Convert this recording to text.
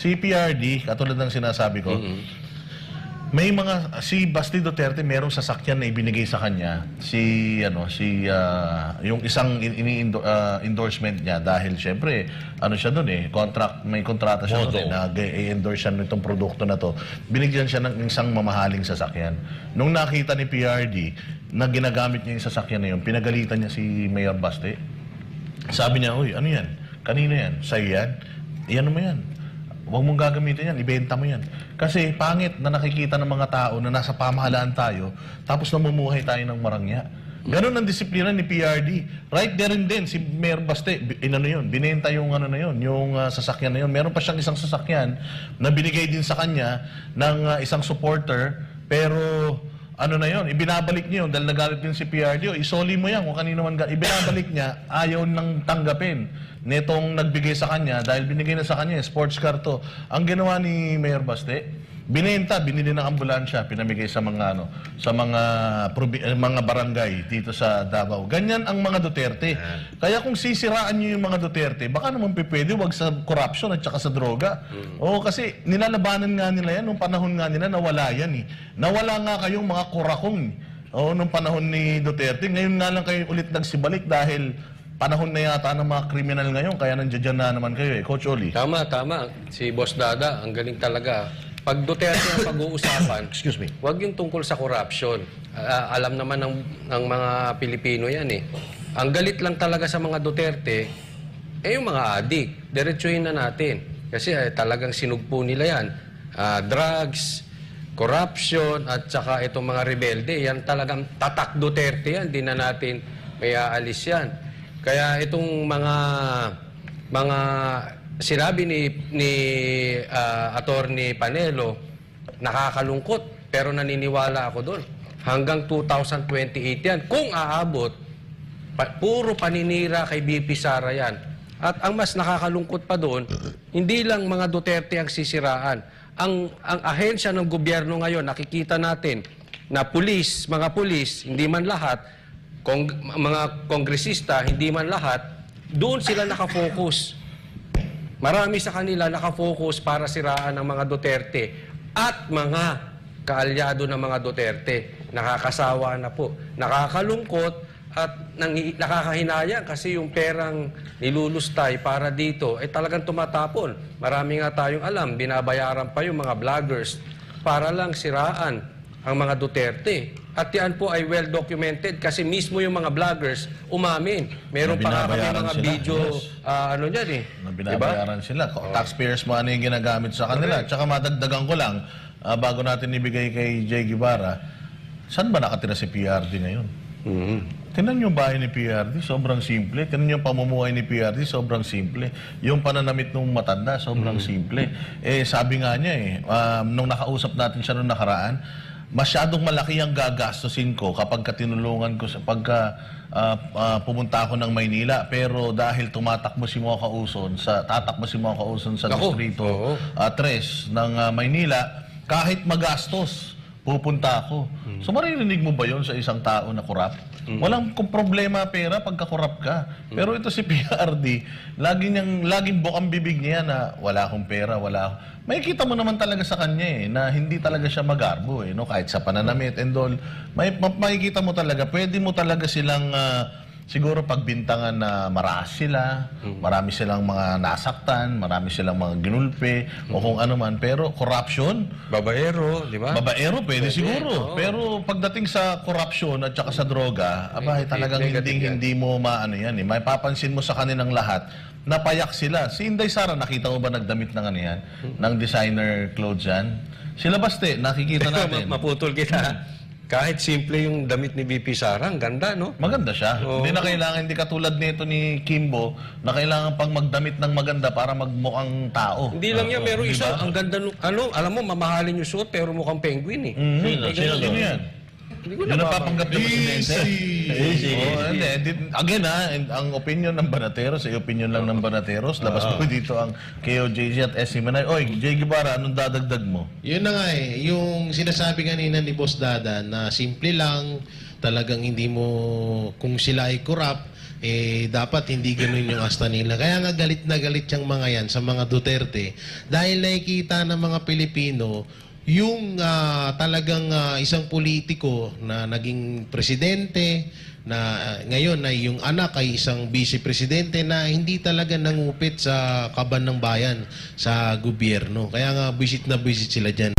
Si PRD, katulad ng sinasabi ko, may mga, si Basti Duterte merong sasakyan na ibinigay sa kanya, yung isang endorsement niya dahil syempre, siya doon may kontrata siya doon na i-endorse siya nitong produkto na to. Binigyan siya ng isang mamahaling sasakyan. Nung nakita ni PRD na ginagamit niya yung sasakyan na yun, pinagalitan niya si Mayor Basti. Sabi niya, uy, ano yan? Kanino yan? Sa'yo yan? Iyan mo yan. Huwag mong gagamitin yan, ibenta mo yan. Kasi pangit na nakikita ng mga tao na nasa pamahalaan tayo, tapos namumuhay tayo ng marangya. Ganon ang disiplina ni PRD. Right there and then, si Mayor Baste, binenta yung yung sasakyan na yun. Meron pa siyang isang sasakyan na binigay din sa kanya ng isang supporter, pero ibinabalik niya yun dahil nagalit din si PRD. Isoli mo yan kung kanino man ibinabalik niya, ayaw nang tanggapin netong nagbigay sa kanya dahil binigay na sa kanya, sports car to. Ang ginawa ni Mayor Baste, binili ng ambulansya, pinamigay sa mga mga barangay dito sa Davao. Ganyan ang mga Duterte. Kaya kung sisiraan niyo yung mga Duterte, baka naman pwede wag sa corruption at saka sa droga. Kasi nilalabanan nga nila yan nung panahon nga nila nawala yan Nawala nga kayong mga kurakong nung panahon ni Duterte. Ngayon nga lang kayo ulit nagsibalik dahil panahon na yata ng mga kriminal ngayon, kaya nandiyan na naman kayo Coach Oli. Tama. Si Boss Dada, ang galing talaga. Pag Duterte ang pag-uusapan, excuse me, wag yung tungkol sa corruption. Alam naman ng mga Pilipino yan Ang galit lang talaga sa mga Duterte, yung mga adik. Diretsuhin na natin. Kasi talagang sinugpo nila yan. Drugs, corruption, at saka itong mga rebelde. Yan talagang tatak Duterte yan. Di na natin may aalis yan. Kaya itong mga sinabi ni Attorney Panelo, nakakalungkot, pero naniniwala ako doon. Hanggang 2028 yan. Kung aabot, puro paninira kay BP Sara yan. At ang mas nakakalungkot pa doon, hindi lang mga Duterte ang sisiraan. Ang ahensya ng gobyerno ngayon, nakikita natin na mga pulis, hindi man lahat, mga kongresista, hindi man lahat, doon sila nakafocus. Marami sa kanila nakafocus para siraan ng mga Duterte at mga kaalyado ng mga Duterte. Nakakasawa na po. Nakakalungkot at nakakahinayang kasi yung perang nilulustay para dito ay talagang tumatapon. Marami nga tayong alam, binabayaran pa yung mga vloggers para lang siraan ang mga Duterte. At yan po ay well-documented kasi mismo yung mga vloggers umamin. Meron pa nga kami mga video, binabayaran sila. Taxpayers money yung ginagamit sa kanila. Tsaka madagdagan ko lang, bago natin ibigay kay Jay Guevara, saan ba nakatira si PRD ngayon? Tingnan yung bahay ni PRD, sobrang simple. Tingnan yung pamumuhay ni PRD, sobrang simple. Yung pananamit ng matanda, sobrang simple. Sabi nga niya nung nakausap natin siya nung nakaraan, masyadong malaki ang gagastusin ko kapag tinulungan ko pagka pumunta ako ng Maynila, pero dahil tatakbo si Mocha Uson sa distrito 3 ng Maynila, kahit magastos pupunta ako. So maririnig mo ba yon sa isang tao na korap? Walang problema pera pagka korap ka. Pero ito si PRD, laging bukang bibig niya na wala akong pera, makikita mo naman talaga sa kanya na hindi talaga siya magarbo kahit sa pananamit and all. Makikita mo talaga, pwede mo talaga silang siguro pagbintangan na maras sila, marami silang mga nasaktan, marami silang mga ginulpe, o kung ano man. Pero corruption, babaero, di ba? Babaero, pwede siguro. Pero pagdating sa corruption at saka sa droga, talagang hindi mo yan. May papansin mo sa kanilang lahat, napayak sila. Si Inday Sara, nakita mo ba nagdamit ng ng designer clothes yan? Sila Baste, nakikita natin. Maputol kita. Kahit simple yung damit ni BP Sara, ang ganda, no? Maganda siya. Hindi na kailangan, hindi katulad nito ni Kimbo, na kailangan pang magdamit ng maganda para magmukhang tao. Hindi lang yan, meron isa, ang ganda, alam mo, mamahalin yung suot, pero mukhang penguin Sino yan? Hindi ko Yung napapanggap na presidente. Again ang opinion ng Banateros ay opinion lang ng Banateros. Labas mo dito ang KOJC at SC Manay. Oy, Jay Guevara, anong dadagdag mo? Yun na nga yung sinasabi kanina ni Boss Dada na simple lang, talagang hindi mo, kung sila ay corrupt, dapat hindi ganun yung asta nila. Kaya nga galit na galit yung mga yan sa mga Duterte dahil nakikita ng mga Pilipino yung talagang isang politiko na naging presidente na ngayon ay yung anak ay isang vice-presidente na hindi talaga nangupit sa kaban ng bayan sa gobyerno. Kaya nga visit na visit sila dyan.